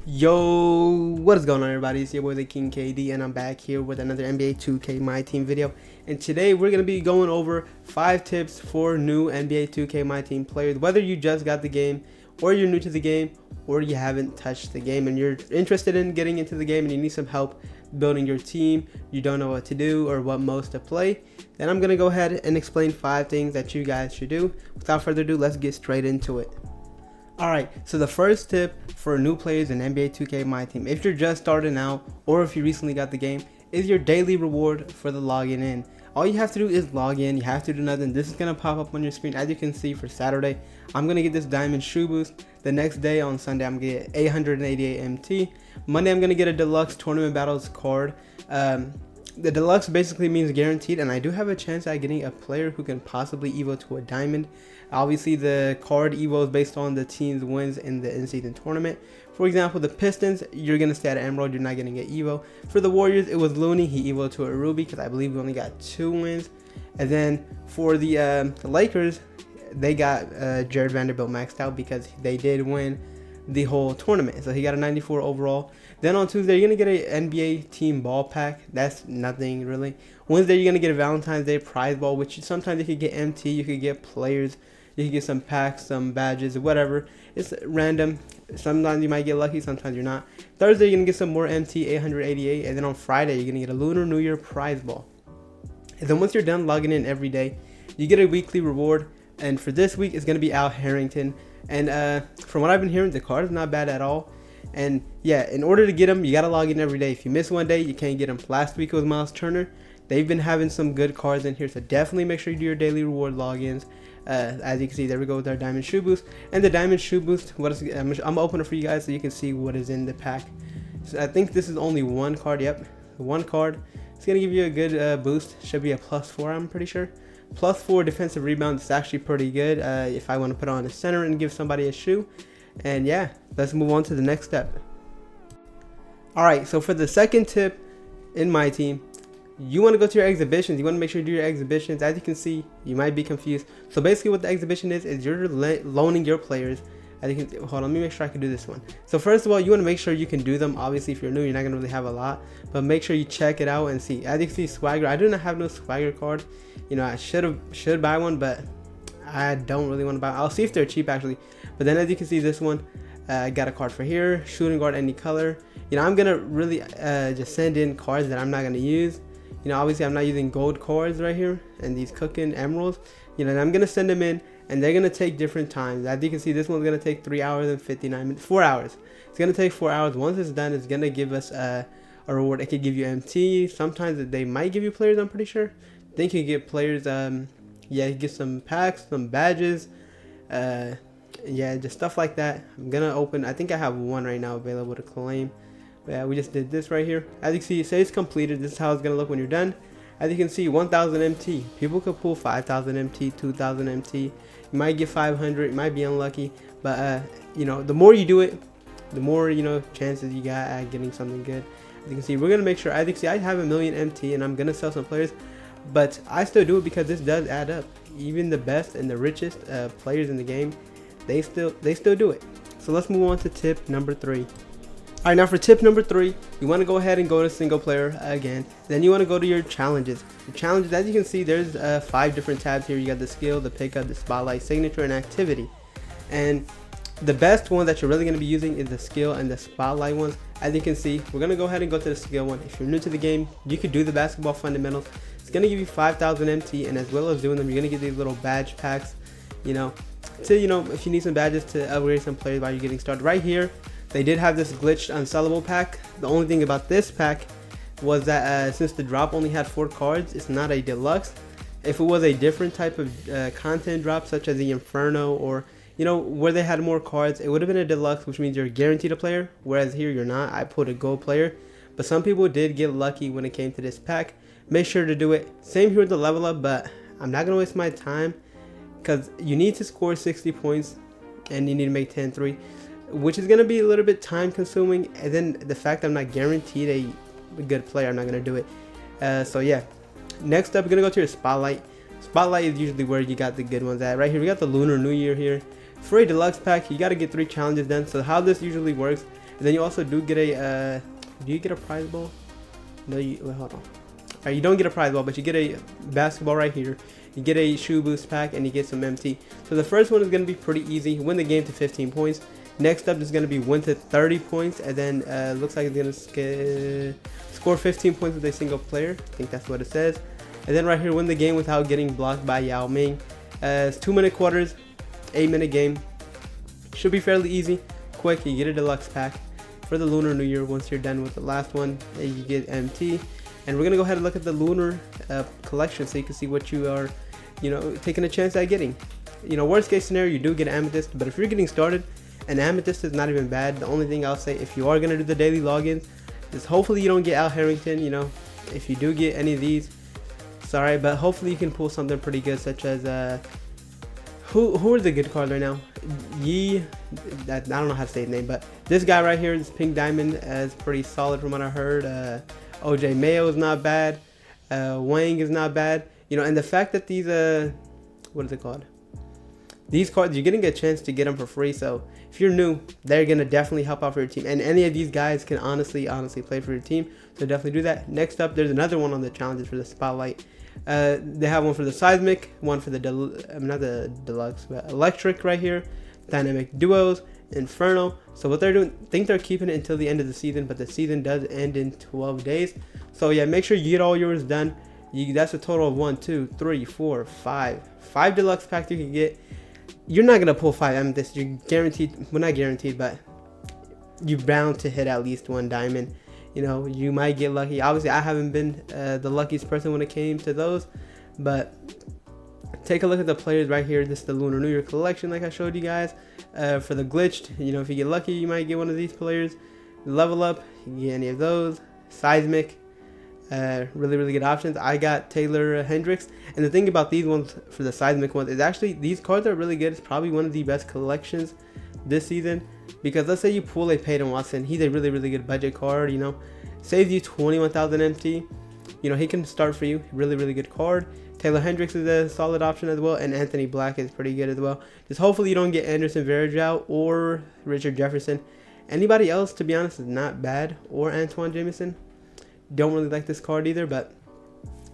Yo, what is going on, everybody? It's your boy the King KD, and I'm back here with another NBA 2K My Team video. And today we're gonna be going over 5 tips for new NBA 2K My Team players. Whether you just got the game, or you're new to the game, or you haven't touched the game, and you're interested in getting into the game, and you need some help building your team, you don't know what to do or what modes to play, then I'm gonna go ahead and explain 5 things that you guys should do. Without further ado, let's get straight into it. Alright, so the first tip for new players in NBA 2K My Team, if you're just starting out or if you recently got the game, is your daily reward for the login in. All you have to do is log in, you have to do nothing. This is going to pop up on your screen. As you can see, for Saturday, I'm going to get this diamond shoe boost. The next day, on Sunday, I'm going to get 888 MT. Monday, I'm going to get a deluxe tournament battles card. The deluxe basically means guaranteed, and I do have a chance at getting a player who can possibly evo to a diamond. Obviously, the card evo is based on the team's wins in the in-season tournament. For example, the Pistons, you're going to stay at Emerald, you're not going to get evo. For the Warriors, it was Looney, he evoed to a Ruby because I believe we only got 2 wins. And then for the Lakers, they got Jared Vanderbilt maxed out because they did win the whole tournament, so he got a 94 overall. Then on Tuesday, you're gonna get an NBA team ball pack. That's nothing really. Wednesday, you're gonna get a Valentine's Day prize ball, which sometimes you could get MT, you could get players, you could get some packs, some badges, whatever. It's random. Sometimes you might get lucky, sometimes you're not. Thursday, you're gonna get some more MT, 888, and then on Friday, you're gonna get a Lunar New Year prize ball. And then once you're done logging in every day, you get a weekly reward. And for this week, it's gonna be Al Harrington. And from what I've been hearing, the card is not bad at all. And yeah, in order to get them, you gotta log in every day. If you miss one day, you can't get them. Last week it was Miles Turner. They've been having some good cards in here, so definitely make sure you do your daily reward logins. As you can see, there we go with our diamond shoe boost. And the diamond shoe boost, I'm gonna open it for you guys so you can see what is in the pack. So I think this is only one card. Yep, one card. It's gonna give you a good boost. Should be a +4, I'm pretty sure. +4 defensive rebound. It's actually pretty good if I want to put on a center and give somebody a shoe. And yeah, let's move on to the next step. Alright, so for the second tip in my team, you want to go to your exhibitions. You want to make sure you do your exhibitions. As you can see, you might be confused. So basically what the exhibition is you're loaning your players. As you can, hold on, let me make sure I can do this one. So first of all, you want to make sure you can do them. Obviously, if you're new, you're not going to really have a lot. But make sure you check it out and see. As you can see, swagger. I do not have no swagger card. You know, I should buy one, but I don't really want to buy. I'll see if they're cheap actually. But then as you can see, this one, I got a card for here. Shooting guard, any color. You know, I'm going to really just send in cards that I'm not going to use. You know, obviously I'm not using gold cards right here and these cooking emeralds. You know, and I'm going to send them in. And they're going to take different times. As you can see, this one's going to take 3 hours and 59 minutes. 4 hours. It's going to take 4 hours. Once it's done, it's going to give us a reward. It could give you MT. Sometimes they might give you players, I'm pretty sure. I think you get players, yeah, you get some packs, some badges. Yeah, just stuff like that. I'm going to open, I think I have one right now available to claim. But yeah, we just did this right here. As you can see, it says completed. This is how it's going to look when you're done. As you can see, 1,000 MT. People could pull 5,000 MT, 2,000 MT. You might get 500. You might be unlucky. But, you know, the more you do it, the more, you know, chances you got at getting something good. As you can see, we're going to make sure. As you can see, I have 1 million MT, and I'm going to sell some players. But I still do it because this does add up. Even the best and the richest players in the game, they still do it. So let's move on to tip number 3. Alright, now for tip number 3, you want to go ahead and go to single player again. Then you want to go to your challenges. The challenges, as you can see, there's 5 different tabs here. You got the skill, the pickup, the spotlight, signature, and activity. And the best one that you're really going to be using is the skill and the spotlight ones. As you can see, we're going to go ahead and go to the skill one. If you're new to the game, you could do the basketball fundamentals. It's going to give you 5,000 MT, and as well as doing them, you're going to get these little badge packs, you know, to, you know, if you need some badges to upgrade some players while you're getting started. Right here, they did have this glitched unsellable pack. The only thing about this pack was that since the drop only had 4 cards, it's not a deluxe. If it was a different type of content drop, such as the Inferno, or, you know, where they had more cards, it would have been a deluxe, which means you're guaranteed a player, whereas here you're not. I put a gold player, but some people did get lucky when it came to this pack. Make sure to do it. Same here with the level up, but I'm not going to waste my time because you need to score 60 points and you need to make 10-3. Which is going to be a little bit time consuming, and then the fact I'm not guaranteed a good player, I'm not going to do it. So yeah, next up, we're going to go to your spotlight. Spotlight is usually where you got the good ones at. Right here, we got the Lunar New Year here. For a deluxe pack, you got to get 3 challenges done. So how this usually works And then you also do get a do you get a prize ball? No, wait, hold on. Alright, you don't get a prize ball, but you get a basketball right here. You get a shoe boost pack, and you get some MT. So the first one is going to be pretty easy. Win the game to 15 points. Next up is going to be win to 30 points, and then looks like it's going to score 15 points with a single player. I think that's what it says. And then right here, win the game without getting blocked by Yao Ming. It's 2-minute quarters, 8-minute game. Should be fairly easy, quick. You get a deluxe pack for the Lunar New Year. Once you're done with the last one, you get MT. And we're gonna go ahead and look at the Lunar collection, so you can see what you are, taking a chance at getting. Worst case scenario, you do get Amethyst, but if you're getting started, an Amethyst is not even bad. The only thing I'll say, if you are gonna do the daily logins, is hopefully you don't get Al Harrington. If you do get any of these, sorry, but hopefully you can pull something pretty good, such as who are the good cards right now? I don't know how to say his name, but this guy right here, this Pink Diamond, is pretty solid from what I heard. OJ Mayo is not bad. Wang is not bad. And the fact that these what is it called? These cards, you're getting a chance to get them for free. So if you're new, they're gonna definitely help out for your team. And any of these guys can honestly play for your team. So definitely do that. Next up, there's another one on the challenges for the spotlight. They have one for the seismic, one for the not the deluxe, but electric right here, dynamic duos, inferno. So what they're doing, I think they're keeping it until the end of the season, but the season does end in 12 days. So yeah, make sure you get all yours done. That's a total of 1, 2, 3, 4, 5 deluxe packs you can get. You're not gonna pull 5 amethysts. You're guaranteed, well, not guaranteed, but you're bound to hit at least 1 diamond. You might get lucky. Obviously, I haven't been the luckiest person when it came to those, but take a look at the players right here. This is the Lunar New Year collection, like I showed you guys. For the glitched, if you get lucky, you might get one of these players. Level up, you can get any of those. Seismic, really good options. I got Taylor Hendricks, and the thing about these ones, for the seismic ones, is actually these cards are really good. It's probably one of the best collections this season, because let's say you pull a Peyton Watson. He's a really good budget card. Saves you 21,000 MT. He can start for you. Really good card. Taylor Hendricks is a solid option as well, and Anthony Black is pretty good as well. Just hopefully you don't get Anderson Varejao or Richard Jefferson. Anybody else, to be honest, is not bad, or Antoine Jameson. Don't really like this card either, but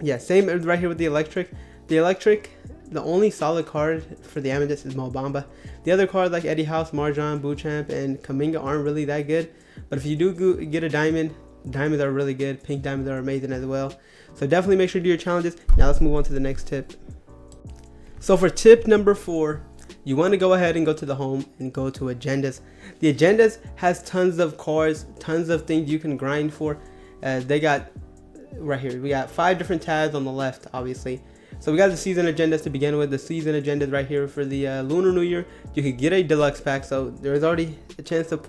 yeah, same right here with the electric. The only solid card for the Amethyst is Mo Bamba. The other cards like Eddie House, Marjan, Bouchamp, and Kaminga aren't really that good. But if you do get a diamond, diamonds are really good. Pink diamonds are amazing as well. So definitely make sure to do your challenges. Now let's move on to the next tip. So for tip number 4, you want to go ahead and go to the home and go to agendas. The agendas has tons of cards, tons of things you can grind for. They got right here, we got 5 different tabs on the left, obviously. So we got the season agendas to begin with. The season agendas right here for the Lunar New Year. You could get a deluxe pack, so there's already a chance of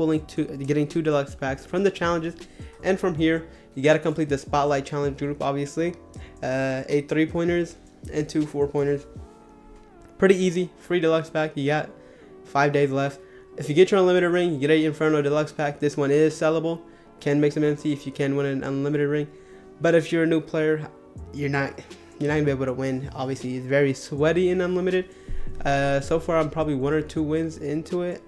getting 2 deluxe packs from the challenges. And from here, you got to complete the spotlight challenge group, obviously. 8 3-pointers and 2 4-pointers. Pretty easy, free deluxe pack. You got 5 days left. If you get your unlimited ring, you get a Inferno deluxe pack. This one is sellable. Can make some MC if you can win an unlimited ring. But if you're a new player, you're not gonna be able to win. Obviously, it's very sweaty in unlimited. So far, I'm probably 1 or 2 wins into it.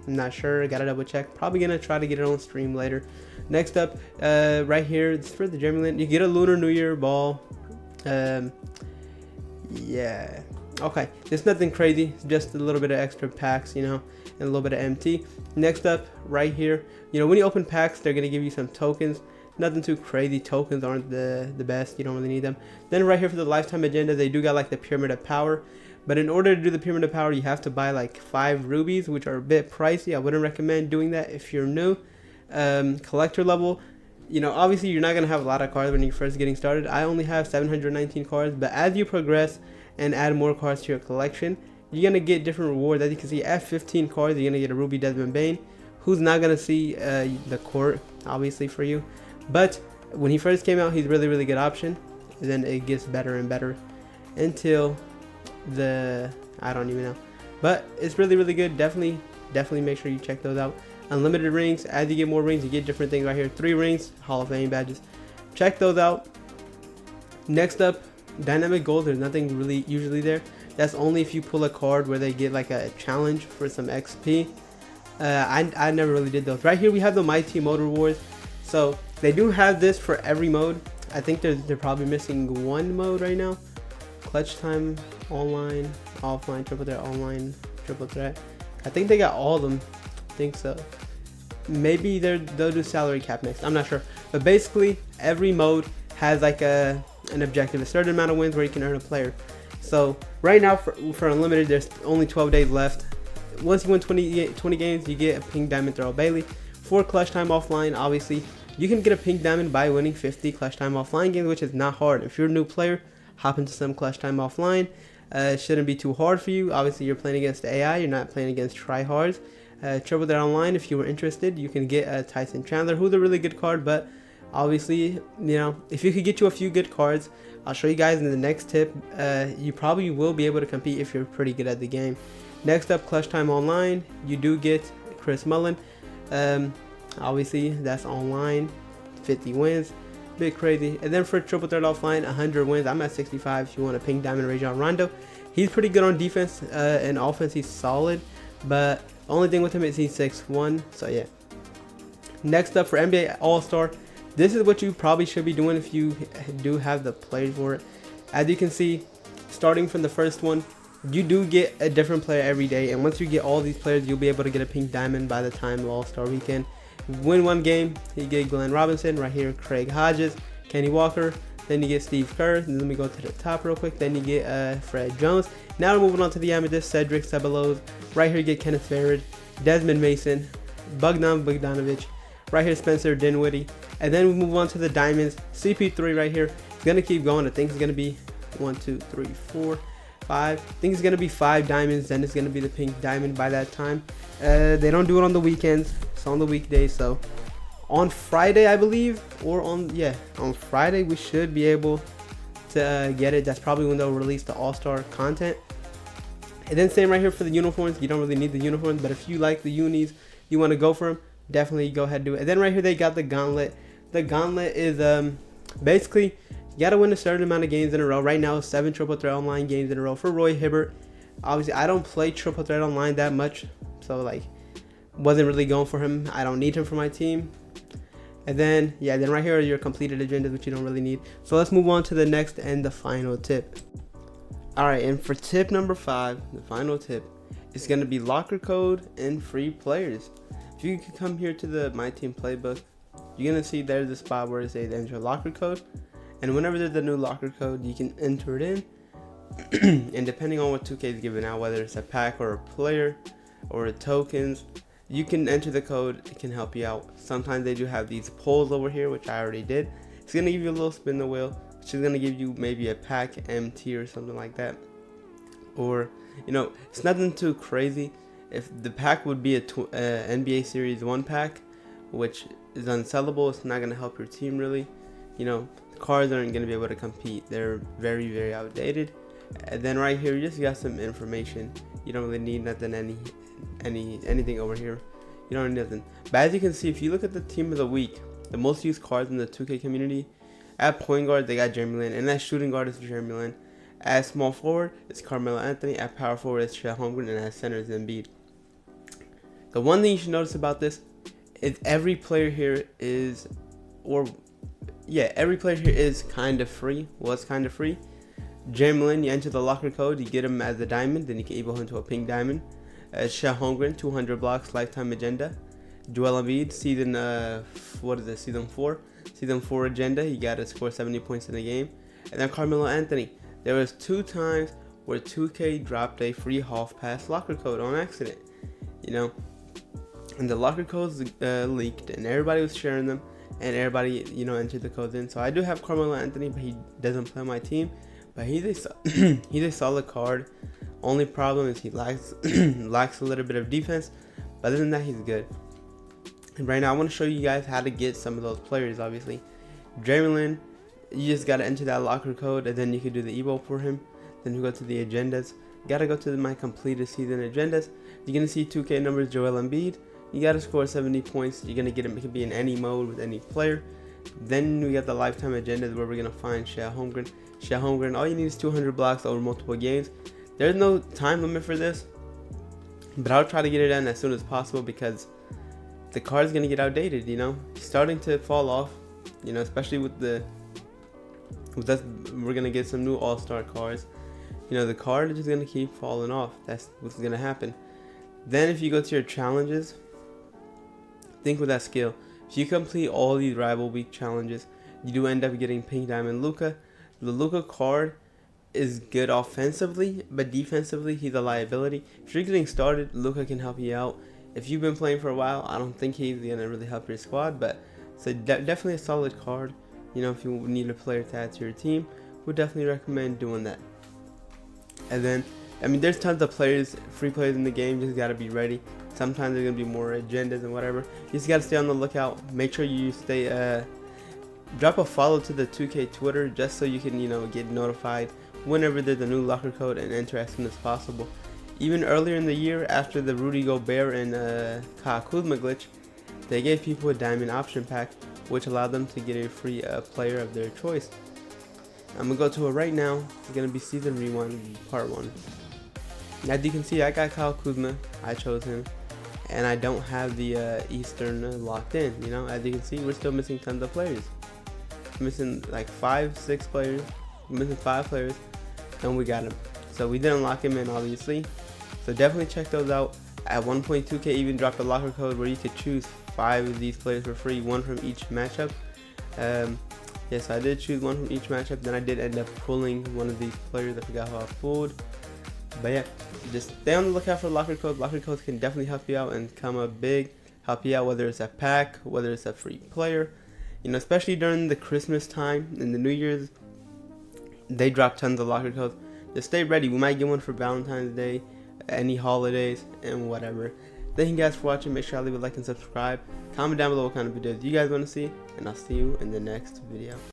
I'm not sure. Gotta double check. Probably gonna try to get it on stream later. Next up, right here, it's for the Germany. You get a Lunar New Year ball. Yeah. Okay. It's nothing crazy. Just a little bit of extra packs, and a little bit of MT. Next up, right here, when you open packs, they're gonna give you some tokens. Nothing too crazy. Tokens aren't the best. You don't really need them. Then right here for the lifetime agenda, they do got like the Pyramid of Power. But in order to do the Pyramid of Power, you have to buy like 5 rubies, which are a bit pricey. I wouldn't recommend doing that if you're new. Collector level, obviously you're not going to have a lot of cards when you're first getting started. I only have 719 cards, but as you progress and add more cards to your collection, you're going to get different rewards. As you can see, at 15 cards, you're going to get a Ruby Desmond Bane, who's not going to see the court, obviously, for you. But when he first came out, he's really good option. And then it gets better and better until I don't even know. But it's really good. Definitely make sure you check those out. Unlimited rings. As you get more rings, you get different things right here. 3 rings, Hall of Fame badges. Check those out. Next up, dynamic gold. There's nothing really usually there. That's only if you pull a card where they get like a challenge for some XP. I never really did those. Right here we have the MyTeam mode rewards. So they do have this for every mode. I think they're probably missing one mode right now. Clutch time, online, offline, triple threat, online, triple threat. I think they got all of them. I think so. Maybe they'll do salary cap next. I'm not sure. But basically, every mode has like an objective, a certain amount of wins where you can earn a player. So right now for Unlimited, there's only 12 days left. Once you win 20 games, you get a pink diamond throw Bailey. For clutch time offline, obviously, you can get a pink diamond by winning 50 clutch time offline games, which is not hard. If you're a new player, hop into some clutch time offline. It shouldn't be too hard for you. Obviously, you're playing against AI. You're not playing against tryhards. Triple Threat Online, if you were interested, you can get Tyson Chandler, who's a really good card, but obviously, if you could get you a few good cards, I'll show you guys in the next tip. You probably will be able to compete if you're pretty good at the game. Next up, Clutch Time Online, you do get Chris Mullin. Obviously, that's online, 50 wins, bit crazy. And then for Triple Threat Offline, 100 wins. I'm at 65 if you want a pink diamond Rajon Rondo. He's pretty good on defense, and offense he's solid, but the only thing with him is he's 6'1", so yeah. Next up for NBA All-Star, this is what you probably should be doing if you do have the players for it. As you can see, starting from the first one, you do get a different player every day, and once you get all these players, you'll be able to get a pink diamond by the time of All-Star Weekend. Win one game, you get Glenn Robinson, right here Craig Hodges, Kenny Walker, then you get Steve Kerr, and let me go to the top real quick, then you get Fred Jones. Now we're moving on to the amethyst, Cedric Ceballos. Right here you get Kenneth Farrad, Desmond Mason, Bogdan Bogdanovic. Right here Spencer Dinwiddie. And then we move on to the diamonds. CP3 right here. It's going to keep going. I think it's going to be 1, 2, 3, 4, 5. I think it's going to be 5 diamonds. Then it's going to be the pink diamond by that time. They don't do it on the weekends. It's on the weekdays. So on Friday, I believe, or on Friday, we should be able to get it. That's probably when they'll release the All-Star content. And then same right here for the uniforms. You don't really need the uniforms, but if you like the unis, you want to go for them, definitely go ahead and do it. And then right here they got the gauntlet. The gauntlet is basically you got to win a certain amount of games in a row. Right now, 7 Triple Threat Online games in a row for Roy Hibbert. Obviously, I don't play Triple Threat Online that much, so like wasn't really going for him. I don't need him for my team. And then then right here are your completed agendas, which you don't really need. So let's move on to the next and the final tip. Alright, and for tip number 5, the final tip, it's going to be locker code and free players. If you can come here to the MyTeam playbook, you're going to see there's a spot where it says enter locker code. And whenever there's a new locker code, you can enter it in. And depending on what 2K is giving out, whether it's a pack or a player or tokens, you can enter the code. It can help you out. Sometimes they do have these polls over here, which I already did. It's going to give you a little spin the wheel. She's gonna give you maybe a pack MT or something like that, or it's nothing too crazy. If the pack would be a NBA Series 1 pack, which is unsellable, it's not gonna help your team really. The cards aren't gonna be able to compete. They're very, very outdated. And then right here you just got some information. You don't really need nothing, anything over here. You don't need nothing. But as you can see, if you look at the team of the week, the most used cards in the 2K community. At point guard, they got Jeremy Lin, and at shooting guard, it's Jeremy Lin. At small forward, it's Carmelo Anthony. At power forward, it's Chet Holmgren, and at center, it's Embiid. The one thing you should notice about this is every player here is, every player here is kind of free. Was kind of free. Jeremy Lin, you enter the locker code, you get him as a diamond, then you can evolve into a pink diamond. Chet Holmgren, 200 blocks, lifetime agenda. Joel Embiid, season 4. Season 4 agenda, you got to score 70 points in a game. And then Carmelo Anthony, there was 2 times where 2K dropped a free half pass locker code on accident. And the locker codes leaked, and everybody was sharing them, and everybody entered the codes in. So I do have Carmelo Anthony, but he doesn't play on my team. But he's a solid card. Only problem is he lacks a little bit of defense, but other than that, he's good. And right now I want to show you guys how to get some of those players. Obviously, Jeremy Lin, you just got to enter that locker code, and then you can do the evo for him. Then you go to the agendas. You got to go to my completed season agendas. You're going to see 2K numbers, Joel Embiid. You got to score 70 points. You're going to get him. It can be in any mode with any player. Then we got the lifetime agendas where we're going to find Chet Holmgren. Chet Holmgren, all you need is 200 blocks over multiple games. There's no time limit for this. But I'll try to get it done as soon as possible because the card's gonna get outdated, you know. It's starting to fall off, you know, especially with us. We're gonna get some new all-star cards. You know, the card is just gonna keep falling off. That's what's gonna happen. Then if you go to your challenges, think with that skill. If you complete all these rival week challenges, you do end up getting Pink Diamond Luka. The Luka card is good offensively, but defensively he's a liability. If you're getting started, Luka can help you out. If you've been playing for a while, I don't think he's gonna really help your squad, but it's definitely a solid card. You know, if you need a player to add to your team, would definitely recommend doing that. And then, I mean, there's tons of players, free players in the game. Just gotta be ready. Sometimes there's gonna be more agendas and whatever. You just gotta stay on the lookout. Make sure you stay. Drop a follow to the 2K Twitter just so you can, you know, get notified whenever there's a new locker code and enter as soon as possible. Even earlier in the year, after the Rudy Gobert and Kyle Kuzma glitch, they gave people a diamond option pack, which allowed them to get a free player of their choice. I'm gonna go to it right now. It's gonna be season rewind part 1. As you can see, I got Kyle Kuzma. I chose him, and I don't have the Eastern locked in. You know, as you can see, we're still missing tons of players. Missing like 5-6 players. We're missing 5 players, and we got him. So we didn't lock him in, obviously. So definitely check those out. At 1.2K, even dropped a locker code where you could choose 5 of these players for free, 1 from each matchup. Yes, I did choose 1 from each matchup. Then I did end up pulling one of these players. I forgot who I pulled. But yeah, just stay on the lookout for locker codes. Locker codes can definitely help you out and come up big. Help you out whether it's a pack, whether it's a free player. You know, especially during the Christmas time and the New Year's, they drop tons of locker codes. Just stay ready. We might get one for Valentine's Day, any holidays, and whatever. Thank you guys for watching. Make sure I leave a like and subscribe. Comment down below what kind of videos you guys want to see, and I'll see you in the next video.